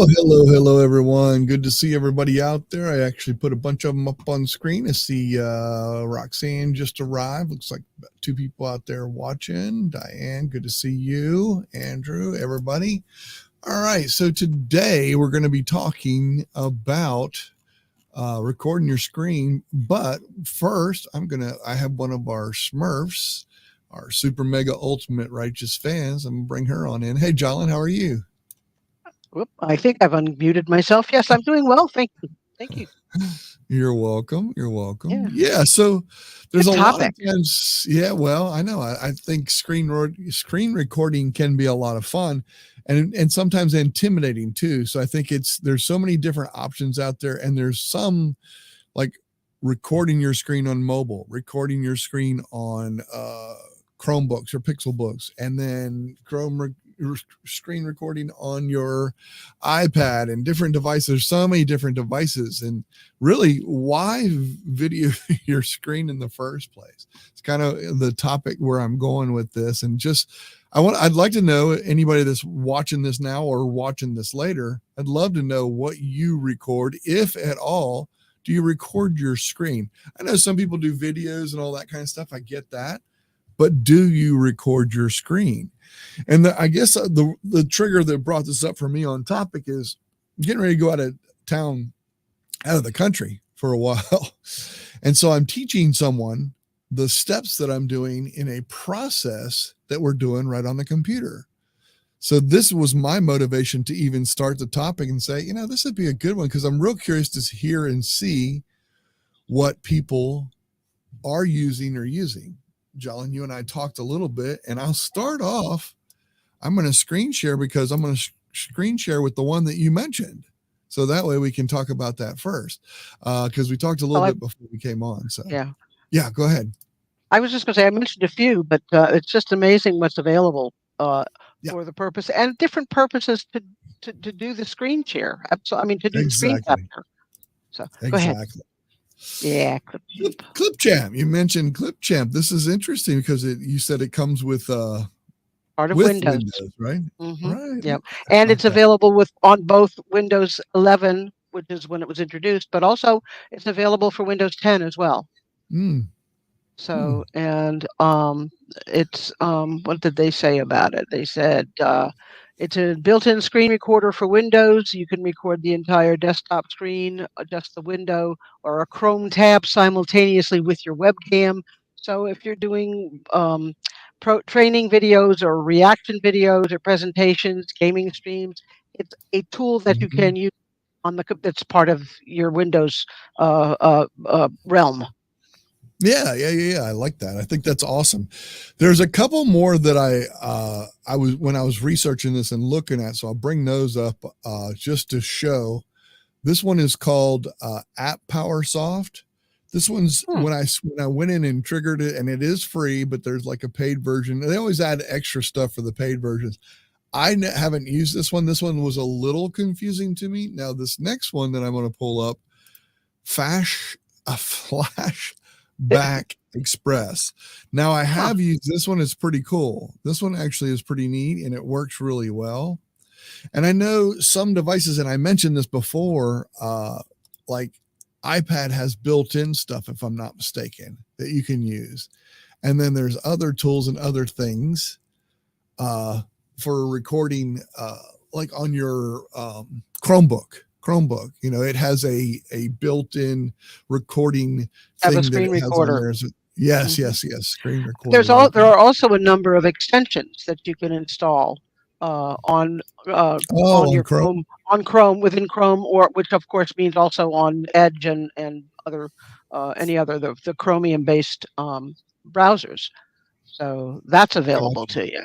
Oh, hello, everyone. Good to see everybody out there. I actually put a bunch of them up on screen. I see Roxanne just arrived. Looks like two people out there watching. Diane, good to see you. Andrew, everybody. All right, so today we're going to be talking about recording your screen. But first, I have one of our Smurfs, our super mega ultimate righteous fans. I'm going to bring her on in. Hey, Jolyn, how are you? Whoop, I think I've unmuted myself. Yes, I'm doing well. Thank you. Thank you. You're welcome. You're welcome. Yeah. So there's Good a lot topic. of times. Yeah. Well, I know. I think screen recording can be a lot of fun, and sometimes intimidating too. So I think there's so many different options out there, and there's some like recording your screen on mobile, recording your screen on Chromebooks or Pixel books, and then screen recording on your iPad and different devices. There's so many different devices, and really, why video your screen in the first place? It's kind of the topic where I'm going with this, and I'd like to know, anybody that's watching this now or watching this later, I'd love to know what you record, if at all. Do you record your screen? I know some people do videos and all that kind of stuff. I get that. But do you record your screen? And I guess the trigger that brought this up for me on topic is getting ready to go out of town, out of the country for a while. And so I'm teaching someone the steps that I'm doing in a process that we're doing right on the computer. So this was my motivation to even start the topic and say, this would be a good one, because I'm real curious to hear and see what people are using or using. Jolyn, you and I talked a little bit, and I'll start off. I'm going to screen share, because I'm going to screen share with the one that you mentioned. So that way we can talk about that first, because we talked a little bit before we came on. So yeah, go ahead. I was just going to say, I mentioned a few, but it's just amazing what's available for the purpose and different purposes to do the screen share. So, to do the screen capture. So go ahead. Yeah, ClipChamp. You mentioned ClipChamp. This is interesting because you said it comes with part of Windows, right? Mm-hmm. Right. Yep. And it's available on both Windows 11, which is when it was introduced, but also it's available for Windows 10 as well. So, and it's what did they say about it? They said it's a built-in screen recorder for Windows. You can record the entire desktop screen, just the window, or a Chrome tab simultaneously with your webcam. So if you're doing training videos or reaction videos or presentations, gaming streams, it's a tool that you can use that's part of your Windows realm. Yeah. I like that. I think that's awesome. There's a couple more that I was, when I was researching this and looking at, so I'll bring those up just to show. This one is called App Power Soft. This one's when I went in and triggered it, and it is free, but there's like a paid version. They always add extra stuff for the paid versions. I haven't used this one. This one was a little confusing to me. Now this next one that I'm going to pull up, Flash Back Express. Now I have used this one. It's pretty cool. This one actually is pretty neat, and it works really well. And I know some devices, and I mentioned this before, like iPad has built-in stuff, if I'm not mistaken, that you can use. And then there's other tools and other things for recording, like on your Chromebook, it has a built-in recording thing. A screen recorder. Yes, screen recorder. There are also a number of extensions that you can install on your Chrome, within Chrome, or which of course means also on Edge and other any other the Chromium based browsers. So that's available to you.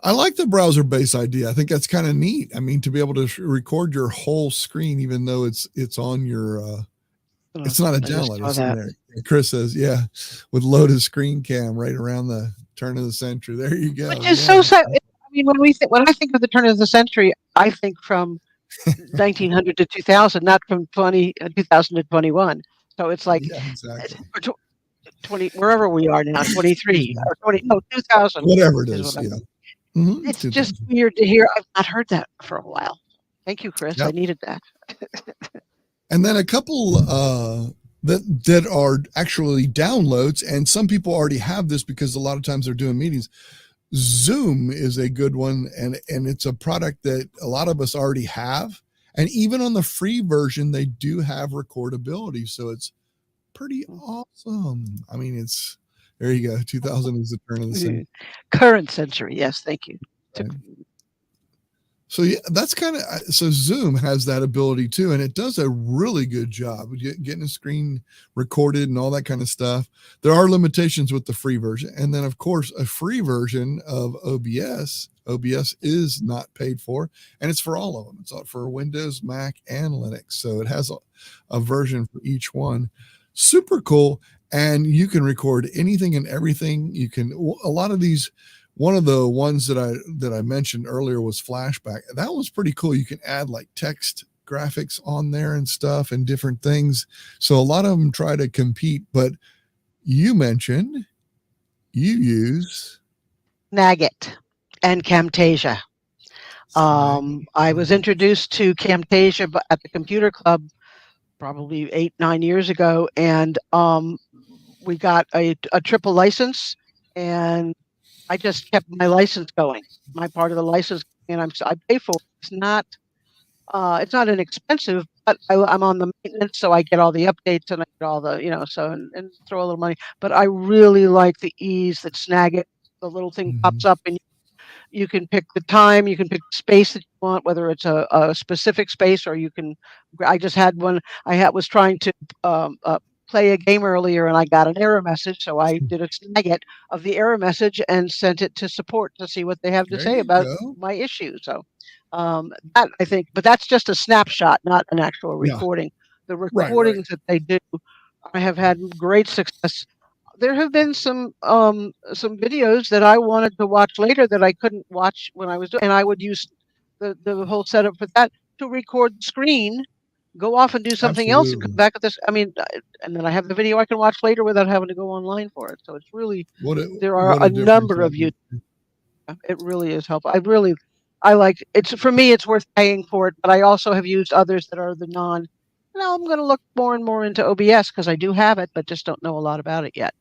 I like the browser-based idea. I think that's kind of neat. To be able to record your whole screen, even though it's on your, it's not a download. It's in there. Chris says, with loaded screen cam right around the turn of the century. There you go. Which is so sad. When I think of the turn of the century, I think from 1900 to 2000, not from 2000 to 21. So it's like 20, wherever we are now, 23 or 2000. Whatever it is. It's just weird to hear. I've not heard that for a while. Thank you, Chris. Yep. I needed that. And then a couple that are actually downloads, and some people already have this because a lot of times they're doing meetings. Zoom is a good one, and it's a product that a lot of us already have. And even on the free version, they do have recordability, so it's pretty awesome. I mean, it's there you go. 2000 is the turn of the century. Current century, yes. Thank you. Right. So yeah, that's kind of so Zoom has that ability too, and it does a really good job getting a screen recorded and all that kind of stuff. There are limitations with the free version, and then of course a free version of OBS. OBS is not paid for, and it's for all of them. It's for Windows, Mac, and Linux. So it has a version for each one. Super cool, and you can record anything and everything. You can a lot of these. One of the ones that I mentioned earlier was Flashback. That was pretty cool. You can add like text graphics on there and stuff and different things. So a lot of them try to compete, but you mentioned you use Snagit and Camtasia. I was introduced to Camtasia at the Computer Club probably 8-9 years ago, and we got a triple license, and I just kept my license going, my part of the license, and I pay for it. It's not inexpensive, but I'm on the maintenance, so I get all the updates and I get all the, and throw a little money. But I really like the ease that Snagit, the little thing pops up and you can pick the time, you can pick the space that you want, whether it's a specific space or I just had one, was trying to play a game earlier and I got an error message. So I did a snagit of the error message and sent it to support to see what they have to say about my issue. So that I think, but that's just a snapshot, not an actual recording. The recordings that they do, I have had great success. There have been some videos that I wanted to watch later that I couldn't watch when I was doing, and I would use the whole setup for that to record the screen, go off and do something else and come back at this. I mean, and then I have the video I can watch later without having to go online for it. So it's really, there are a number of you. It really is helpful. I like it's, for me, it's worth paying for it, but I also have used others that are the I'm going to look more and more into OBS because I do have it, but just don't know a lot about it yet.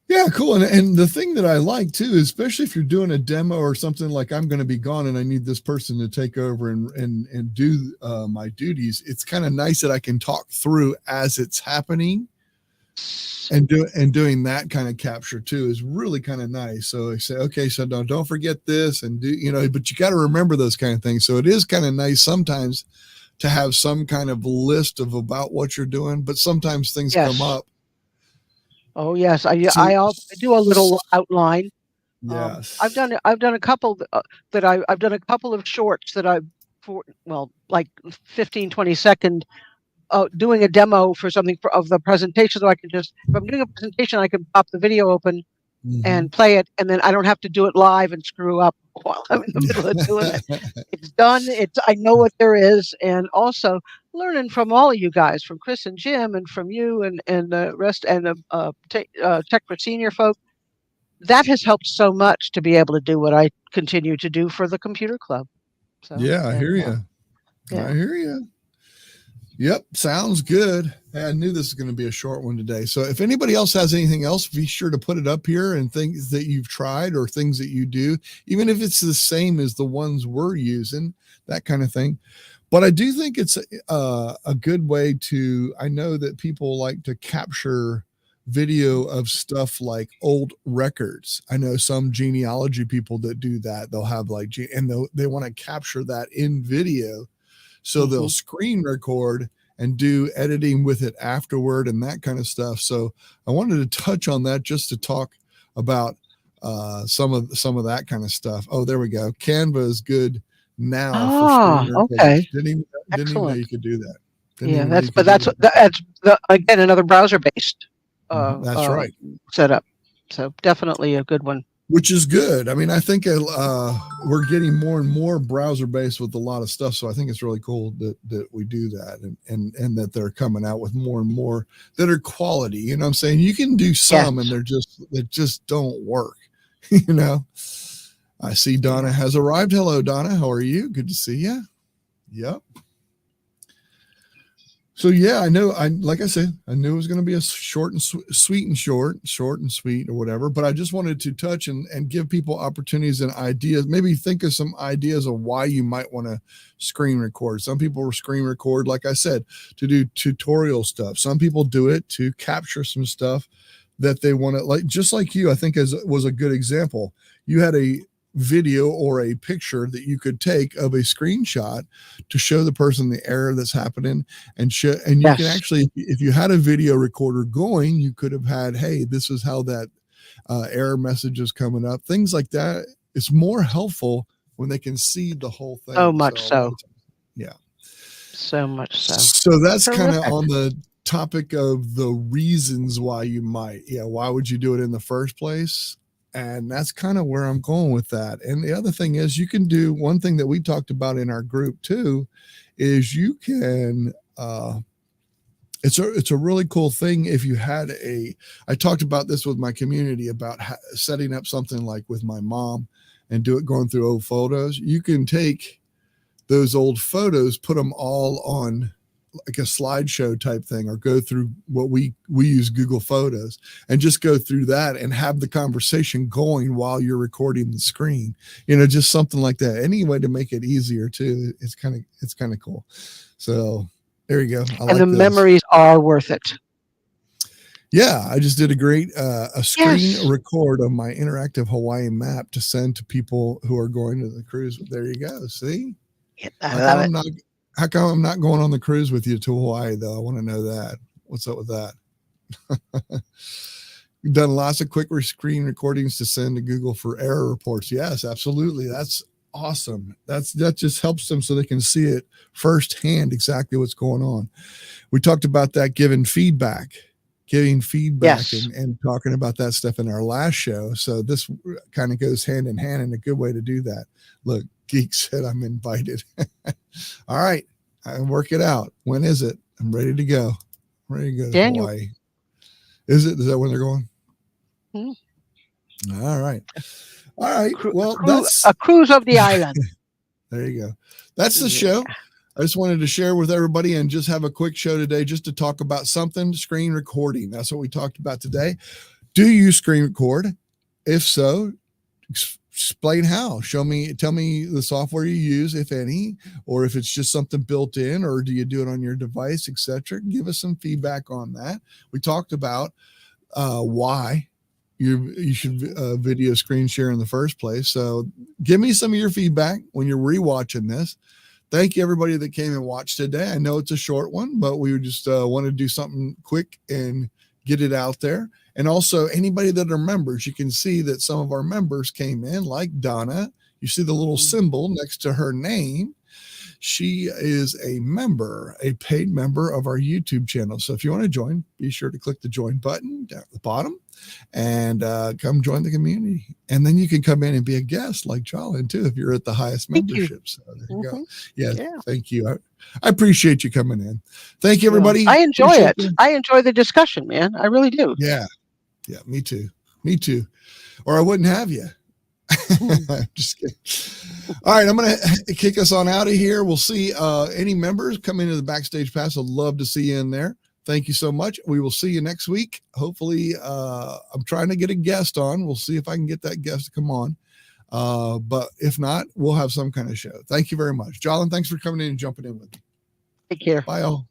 Yeah, cool. And the thing that I like too, especially if you're doing a demo or something like I'm going to be gone and I need this person to take over and do my duties, it's kind of nice that I can talk through as it's happening, and doing that kind of capture too is really kind of nice. So I say, okay, so don't forget this and but you got to remember those kind of things. So it is kind of nice sometimes to have some kind of list of about what you're doing, but sometimes things come up. Oh yes, I do a little outline. Yes, I've done a couple that I've done a couple of shorts that like 15-20 second doing a demo for something of the presentation. So I can just, if I'm doing a presentation, I can pop the video open and play it, and then I don't have to do it live and screw up while I'm in the middle of doing it. It's done. I know what there is, and also learning from all of you guys, from Chris and Jim, and from you and the rest, and the Tech for Senior folk. That has helped so much to be able to do what I continue to do for the Computer Club. So, I hear you. I hear you. Yep, sounds good. I knew this was going to be a short one today. So if anybody else has anything else, be sure to put it up here, and things that you've tried or things that you do, even if it's the same as the ones we're using, that kind of thing. But I do think it's a good way to, I know that people like to capture video of stuff like old records. I know some genealogy people that do that. They'll have they want to capture that in video. So they'll screen record and do editing with it afterward and that kind of stuff. So I wanted to touch on that just to talk about some of that kind of stuff. Oh, there we go. Canva is good now for screen recording. Okay. Didn't even know you could do that. That's again another browser based that's right setup. So definitely a good one. Which is good. I mean, I think we're getting more and more browser based with a lot of stuff. So I think it's really cool that we do that, and that they're coming out with more and more that are quality. You know what I'm saying? You can do some and they just don't work, I see Donna has arrived. Hello, Donna. How are you? Good to see you. Yep. So yeah, like I said, I knew it was going to be a short and sweet and short and sweet or whatever, but I just wanted to touch and give people opportunities and ideas, maybe think of some ideas of why you might want to screen record. Some people will screen record, like I said, to do tutorial stuff. Some people do it to capture some stuff that they want to, like, just like you, I think was a good example. You had a video or a picture that you could take of a screenshot to show the person the error that's happening, and you can actually, if you had a video recorder going, you could have had, hey, this is how that error message is coming up, things like that. It's more helpful when they can see the whole thing. So much so. Yeah. So much so. So that's kind of on the topic of the reasons why you might, why would you do it in the first place? And that's kind of where I'm going with that. And the other thing is, you can do one thing that we talked about in our group too, is you can, it's a really cool thing. If you had I talked about this with my community about setting up something like with my mom and going through old photos. You can take those old photos, put them all on like a slideshow type thing, or go through what we use Google Photos, and just go through that and have the conversation going while you're recording the screen, just something like that. Any way to make it easier too. It's kind of cool. So there you go. And the memories are worth it. Yeah. I just did a great, a screen record of my interactive Hawaii map to send to people who are going to the cruise. There you go. See? How come I'm not going on the cruise with you to Hawaii, though? I want to know that. What's up with that? You've done lots of quick screen recordings to send to Google for error reports. Yes, absolutely. That's awesome. That just helps them so they can see it firsthand, exactly what's going on. We talked about that, giving feedback and talking about that stuff in our last show. So this kind of goes hand in hand, and a good way to do that. Look, Geek said I'm invited. All right. I work it out. When is it? I'm ready to go. I'm ready to go to Hawaii. Is that when they're going? Mm-hmm. All right. Well, that's a cruise of the island. There you go. That's the show. I just wanted to share with everybody and just have a quick show today, just to talk about something, screen recording. That's what we talked about today. Do you screen record? If so, explain how. Tell me the software you use, if any, or if it's just something built in, or do you do it on your device, etc. Give us some feedback on that. We talked about why you should video screen share in the first place. So give me some of your feedback when you're rewatching this. Thank you, everybody that came and watched today. I know it's a short one, but we just want to do something quick and get it out there. And also, anybody that are members, you can see that some of our members came in, like Donna. You see the little symbol next to her name. She is a member, a paid member of our YouTube channel. So if you want to join, be sure to click the join button down at the bottom and come join the community. And then you can come in and be a guest like Jalin too, if you're at the highest membership. So there you go. Yeah, thank you. I appreciate you coming in. Thank you, everybody. I enjoy it. I enjoy the discussion, man. I really do. Yeah. Yeah, me too. Or I wouldn't have you. Just kidding. All right, I'm going to kick us on out of here. We'll see any members come into the Backstage Pass. I'd love to see you in there. Thank you so much. We will see you next week. Hopefully, I'm trying to get a guest on. We'll see if I can get that guest to come on. But if not, we'll have some kind of show. Thank you very much. Jalin, thanks for coming in and jumping in with me. Take care. Bye, all.